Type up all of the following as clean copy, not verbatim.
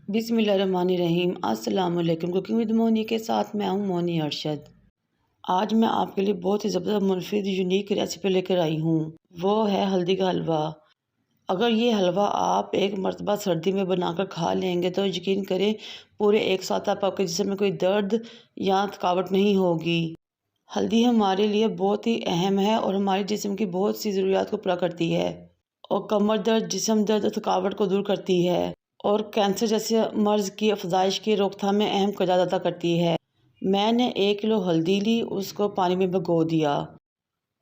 बिस्मिल्लाहिर्रहमानिर्रहीम। अस्सलाम वालेकुम। कुकिंग विद मोनी के साथ मैं हूं मोनी अरशद। आज मैं आपके लिए बहुत ही ज़बरदस्त मुफीद यूनिक रेसिपी लेकर आई हूं। वो है हल्दी का हलवा। अगर ये हलवा आप एक मरतबा सर्दी में बनाकर खा लेंगे तो यकीन करें पूरे एक साथ आपके जिस्म में कोई दर्द या थकावट नहीं होगी। हल्दी हमारे लिए बहुत ही अहम है और हमारे जिस्म की बहुत सी ज़रूरियात को पूरा करती है और कमर दर्द, जिस्म दर्द और थकावट को दूर करती है और कैंसर जैसे मर्ज़ की अफजाइश की रोकथाम में अहम किरदार अदा करती है। मैंने 1 किलो हल्दी ली, उसको पानी में भिगो दिया।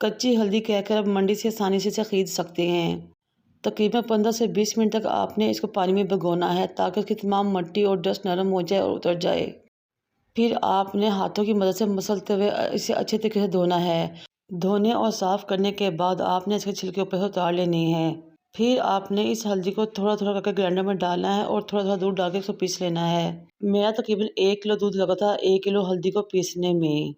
कच्ची हल्दी कहकर आप मंडी से आसानी से इसे ख़रीद सकते हैं। तकरीबन 15 से 20 मिनट तक आपने इसको पानी में भिगोना है ताकि उसकी तमाम मिट्टी और डस्ट नरम हो जाए और उतर जाए। फिर आपने हाथों की मदद से मसलते हुए इसे अच्छे तरीके से धोना है। धोने और साफ़ करने के बाद आपने इसके छिलके ऊपर से उतार लेने हैं। फिर आपने इस हल्दी को थोड़ा थोड़ा करके ग्राइंडर में डालना है और थोड़ा थोड़ा दूध डाल के इसको पीस लेना है। मेरा तकरीबन 1 किलो दूध लगा था 1 किलो हल्दी को पीसने में।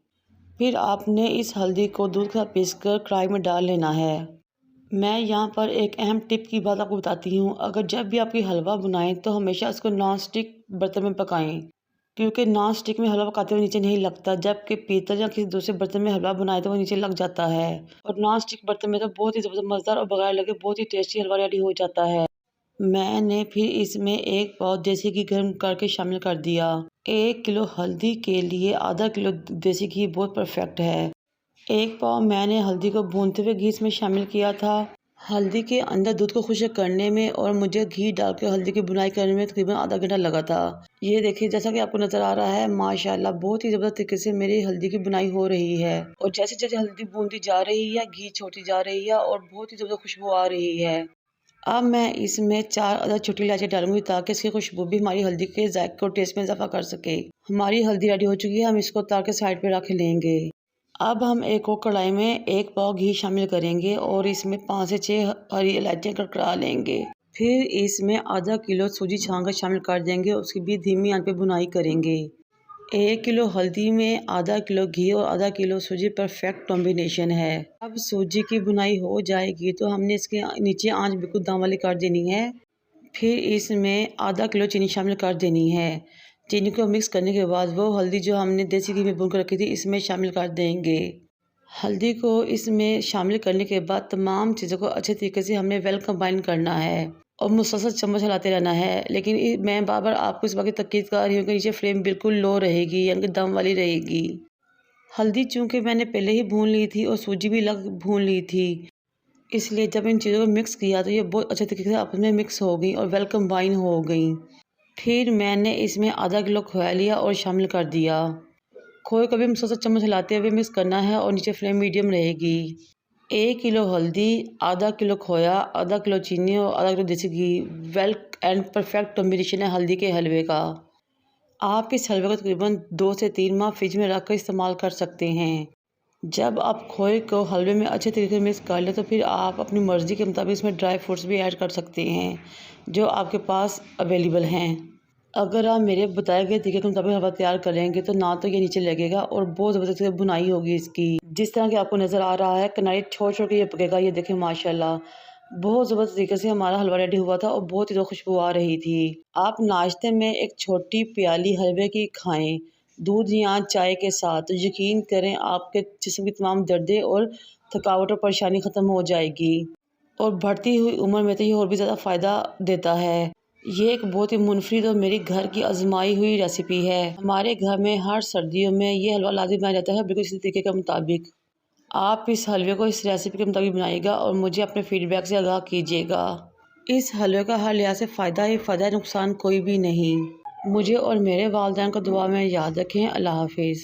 फिर आपने इस हल्दी को दूध के साथ पीस कर कढ़ाई में डाल लेना है। मैं यहाँ पर एक अहम टिप की बात आपको बताती हूँ। अगर जब भी आपकी हलवा बनाएं तो हमेशा इसको नॉन स्टिक बर्तन में पकाएं, क्योंकि नॉन स्टिक में हलवा पकाते हुए नीचे नहीं लगता, जबकि पीतल या किसी दूसरे बर्तन में हलवा बनाए तो वो नीचे लग जाता है। और नॉन स्टिक बर्तन में तो बहुत ही ज़बरदस्त मज़ेदार और बगैर लगे बहुत ही टेस्टी हलवा रेडी हो जाता है। मैंने फिर इसमें 1 पाव देसी घी गर्म करके शामिल कर दिया। 1 किलो हल्दी के लिए आधा किलो देसी घी बहुत परफेक्ट है। 1 पाव मैंने हल्दी को भूनते हुए घी इसमें शामिल किया था। हल्दी के अंदर दूध को खुश्क करने में और मुझे घी डाल के हल्दी की बुनाई करने में तकरीबन आधा घंटा लगा था। ये देखिए, जैसा कि आपको नज़र आ रहा है, माशाल्लाह बहुत ही ज़बरदस्त तरीके से मेरी हल्दी की बुनाई हो रही है। और जैसे जैसे हल्दी भूनती जा रही है घी छोड़ती जा रही है और बहुत ही ज़बरदस्त खुशबू आ रही है। अब मैं इसमें 4 अदद छोटी इलायची डालूंगी ताकि इसकी खुशबू भी हमारी हल्दी के जायके और टेस्ट में इजाफा कर सके। हमारी हल्दी रेडी हो चुकी है, हम इसको उतार के साइड पे रख लेंगे। अब हम एक और कढ़ाई में 1 पाव घी शामिल करेंगे और इसमें 5 से 6 हरी इलायचियाँ कड़कड़ा लेंगे। फिर इसमें आधा किलो सूजी छानकर शामिल कर देंगे, उसकी भी धीमी आंच पे बुनाई करेंगे। 1 किलो हल्दी में आधा किलो घी और आधा किलो सूजी परफेक्ट कॉम्बिनेशन है। अब सूजी की बुनाई हो जाएगी तो हमने इसके नीचे आंच बिल्कुल दाम वाली कर देनी है। फिर इसमें आधा किलो चीनी शामिल कर देनी है। चीनी को मिक्स करने के बाद वो हल्दी जो हमने देसी घी में भून कर रखी थी इसमें शामिल कर देंगे। हल्दी को इसमें शामिल करने के बाद तमाम चीज़ों को अच्छे तरीके से हमने वेल कंबाइन करना है और मुसलसल चम्मच हिलाते रहना है। लेकिन मैं बार बार आपको इस बात की ताकीद कर रही हूँ कि नीचे फ्लेम बिल्कुल लो रहेगी, यानी कि दम वाली रहेगी। हल्दी चूँकि मैंने पहले ही भून ली थी और सूजी भी अलग भून ली थी, इसलिए जब इन चीज़ों को मिक्स किया तो ये बहुत अच्छे तरीके से आपस में मिक्स हो गई और वेल कंबाइन हो गई। फिर मैंने इसमें आधा किलो खोया लिया और शामिल कर दिया। खोए को भी मुसलसल चम्मच हिलाते हुए मिक्स करना है और नीचे फ्लेम मीडियम रहेगी। 1 किलो हल्दी, आधा किलो खोया, आधा किलो चीनी और आधा किलो देसी घी वेल एंड परफेक्ट कॉम्बिनेशन है हल्दी के हलवे का। आप इस हलवे को तकरीबन 2 से 3 माह फ्रिज में रख कर इस्तेमाल कर सकते हैं। जब आप खोए को हलवे में अच्छे तरीके से मिक्स कर लें तो फिर आप अपनी मर्ज़ी के मुताबिक इसमें ड्राई फ्रूट्स भी ऐड कर सकते हैं जो आपके पास अवेलेबल हैं। अगर आप मेरे बताए गए तरीके के मुताबिक हलवा तैयार करेंगे तो ना तो ये नीचे लगेगा और बहुत ज़बरदस्त बुनाई होगी इसकी। जिस तरह की आपको नज़र आ रहा है किनारे छोड़ छोड़ के ये पकेगा। ये देखें माशाल्लाह बहुत ज़बरदस्त तरीके से हमारा हलवा रेडी हुआ था और बहुत ही ज़्यादा खुशबू आ रही थी। आप नाश्ते में एक छोटी प्याली हलवे की खाएं दूध या चाय के साथ, तो यकीन करें आपके जिस्म की तमाम दर्दें और थकावट और परेशानी ख़त्म हो जाएगी और बढ़ती हुई उम्र में तो ये और भी ज़्यादा फ़ायदा देता है। ये एक बहुत ही मुनफरिद और मेरी घर की आजमाई हुई रेसिपी है। हमारे घर में हर सर्दियों में ये हलवा लाज़िम बनाया जाता है बिल्कुल इसी तरीके के मुताबिक। आप इस हलवे को इस रेसिपी के मुताबिक बनाइएगा और मुझे अपने फीडबैक से आगाह कीजिएगा। इस हलवे का हर लिहाज से फ़ायदा ही फ़ायदा है, नुकसान कोई भी नहीं। मुझे और मेरे वालिदैन को दुआ में याद रखें। अल्लाह हाफिज़।